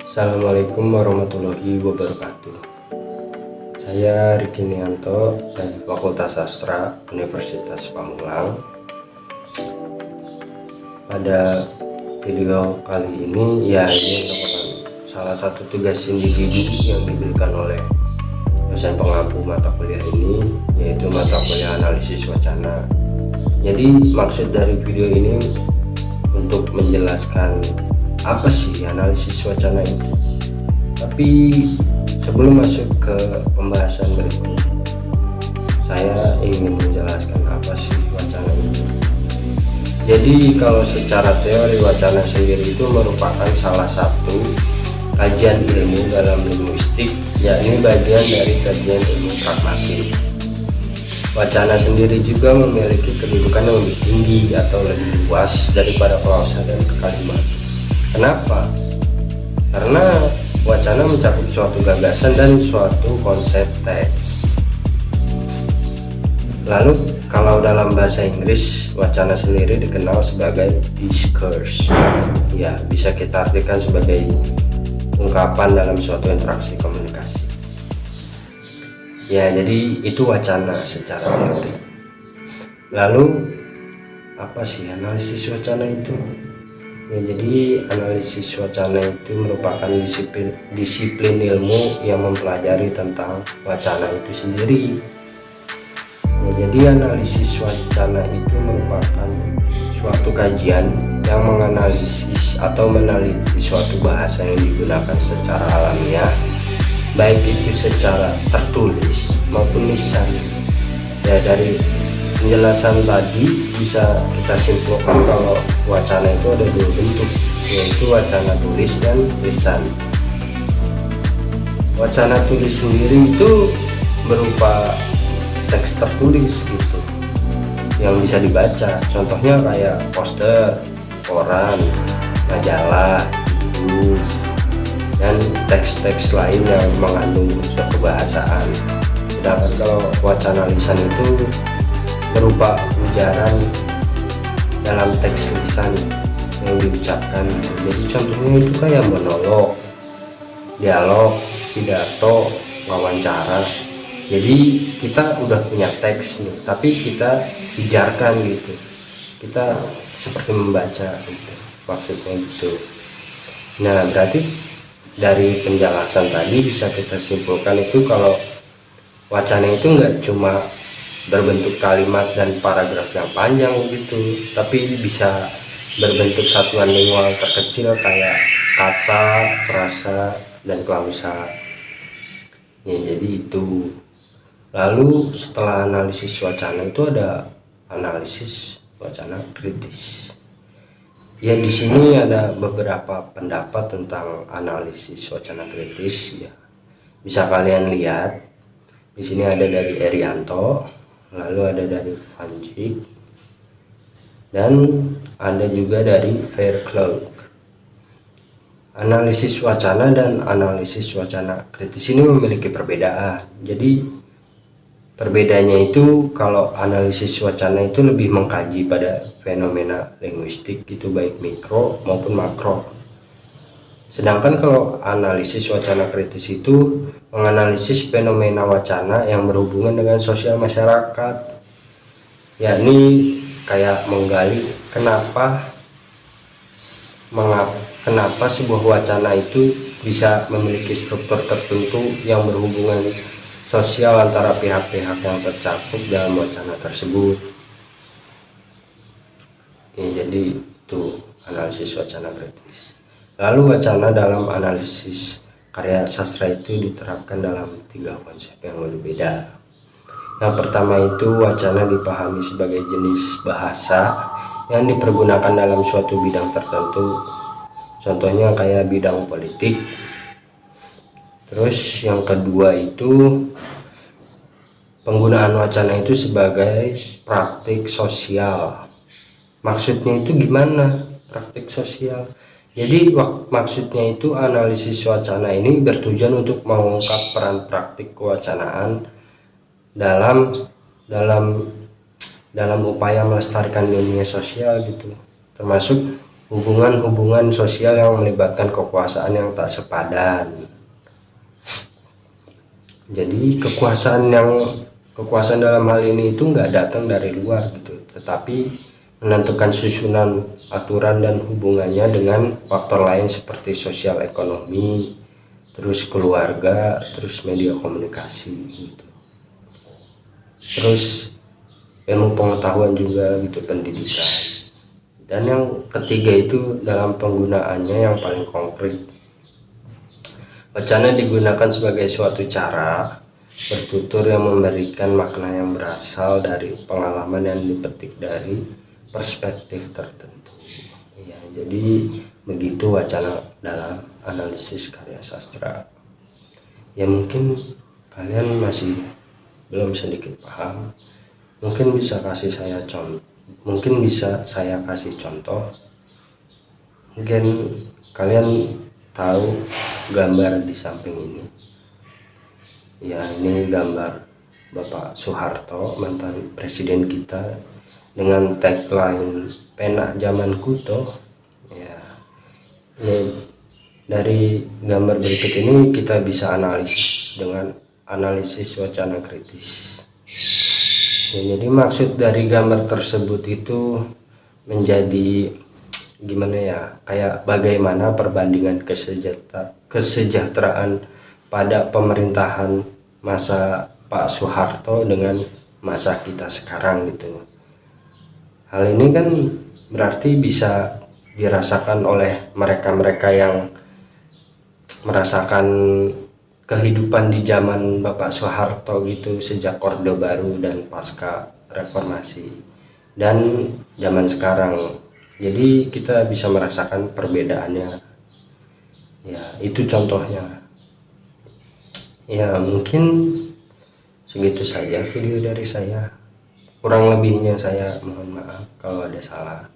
Assalamualaikum warahmatullahi wabarakatuh. Saya Riki Nianto dari Fakultas Sastra Universitas Pamulang. Pada video kali ini ini merupakan salah satu tugas individu yang diberikan oleh dosen pengampu mata kuliah ini, yaitu mata kuliah analisis wacana. Jadi maksud dari video ini untuk menjelaskan apa sih analisis wacana itu. Tapi sebelum masuk ke pembahasan berikut, saya ingin menjelaskan apa sih wacana itu. Jadi kalau secara teori, wacana sendiri itu merupakan salah satu kajian ilmu dalam linguistik, yakni bagian dari kajian ilmu pragmatik. Wacana sendiri juga memiliki kedudukan yang lebih tinggi atau lebih luas daripada klausa dan kalimat. Kenapa? Karena wacana mencakup suatu gagasan dan suatu konsep teks. Lalu kalau dalam bahasa Inggris, wacana sendiri dikenal sebagai discourse. Ya, bisa kita artikan sebagai ungkapan dalam suatu interaksi komunikasi. Ya, jadi itu wacana secara teori. Lalu apa sih analisis wacana itu? Ya, jadi analisis wacana itu merupakan disiplin ilmu yang mempelajari tentang wacana itu sendiri. Ya, jadi analisis wacana itu merupakan suatu kajian yang menganalisis atau meneliti suatu bahasa yang digunakan secara alamiah, baik itu secara tertulis maupun lisan. Ya, dari penjelasan tadi bisa kita simpulkan kalau wacana itu ada dua bentuk, yaitu wacana tulis dan lisan. Wacana tulis sendiri itu berupa teks tertulis gitu yang bisa dibaca, contohnya kayak poster, koran, majalah gitu, dan teks-teks lain yang mengandung unsur kebahasaan. Sedangkan kalau wacana lisan itu berupa ujaran dalam teks lisan yang diucapkan. Jadi contohnya itu kayak monolog, dialog, pidato, wawancara. Jadi kita udah punya teks nih, tapi kita ujarkan gitu, kita seperti membaca gitu, maksudnya gitu. Nah, berarti dari penjelasan tadi bisa kita simpulkan itu kalau wacana itu nggak cuma berbentuk kalimat dan paragraf yang panjang gitu, tapi bisa berbentuk satuan lingual terkecil kayak kata, frasa, dan klausa. Ya, jadi itu. Lalu setelah analisis wacana itu ada analisis wacana kritis. Ya, di sini ada beberapa pendapat tentang analisis wacana kritis. Ya, bisa kalian lihat. Di sini ada dari Erianto, lalu ada dari Van Dijk, dan ada juga dari Fairclough. Analisis wacana dan analisis wacana kritis ini memiliki perbedaan. Jadi perbedaannya itu kalau analisis wacana itu lebih mengkaji pada fenomena linguistik itu baik mikro maupun makro. Sedangkan kalau analisis wacana kritis itu menganalisis fenomena wacana yang berhubungan dengan sosial masyarakat, yakni kayak menggali kenapa sebuah wacana itu bisa memiliki struktur tertentu yang berhubungan sosial antara pihak-pihak yang tercakup dalam wacana tersebut. Ya, jadi itu analisis wacana kritis. Lalu wacana dalam analisis karya sastra itu diterapkan dalam 3 konsep yang berbeda. Yang pertama itu wacana dipahami sebagai jenis bahasa yang dipergunakan dalam suatu bidang tertentu, contohnya kayak bidang politik. Terus yang kedua itu penggunaan wacana itu sebagai praktik sosial. Maksudnya itu gimana praktik sosial? Jadi maksudnya itu analisis wacana ini bertujuan untuk mengungkap peran praktik kewacanaan dalam upaya melestarikan dunia sosial gitu, termasuk hubungan-hubungan sosial yang melibatkan kekuasaan yang tak sepadan. Jadi kekuasaan dalam hal ini itu nggak datang dari luar gitu, tetapi menentukan susunan aturan dan hubungannya dengan faktor lain seperti sosial ekonomi, terus keluarga, terus media komunikasi gitu. Terus ilmu pengetahuan juga gitu, pendidikan. Dan yang ketiga itu dalam penggunaannya yang paling konkret. Wacana digunakan sebagai suatu cara bertutur yang memberikan makna yang berasal dari pengalaman yang dipetik dari perspektif tertentu. Ya, jadi begitu wacana dalam analisis karya sastra. Ya mungkin kalian masih belum sedikit paham. Mungkin bisa saya kasih contoh. Mungkin kalian tahu gambar di samping ini. Ya, ini gambar Bapak Soeharto, mantan presiden kita, dengan tagline pena zaman kuto. Ya, ini dari gambar berikut ini kita bisa analisis dengan analisis wacana kritis. Ya, jadi maksud dari gambar tersebut itu menjadi gimana ya, kayak bagaimana perbandingan kesejahteraan pada pemerintahan masa Pak Soeharto dengan masa kita sekarang gitu. Hal ini kan berarti bisa dirasakan oleh mereka-mereka yang merasakan kehidupan di zaman Bapak Soeharto gitu, sejak Orde Baru dan pasca reformasi, dan zaman sekarang. Jadi kita bisa merasakan perbedaannya. Ya, itu contohnya. Ya, mungkin segitu saja video dari saya. Kurang lebihnya saya mohon maaf kalau ada salah.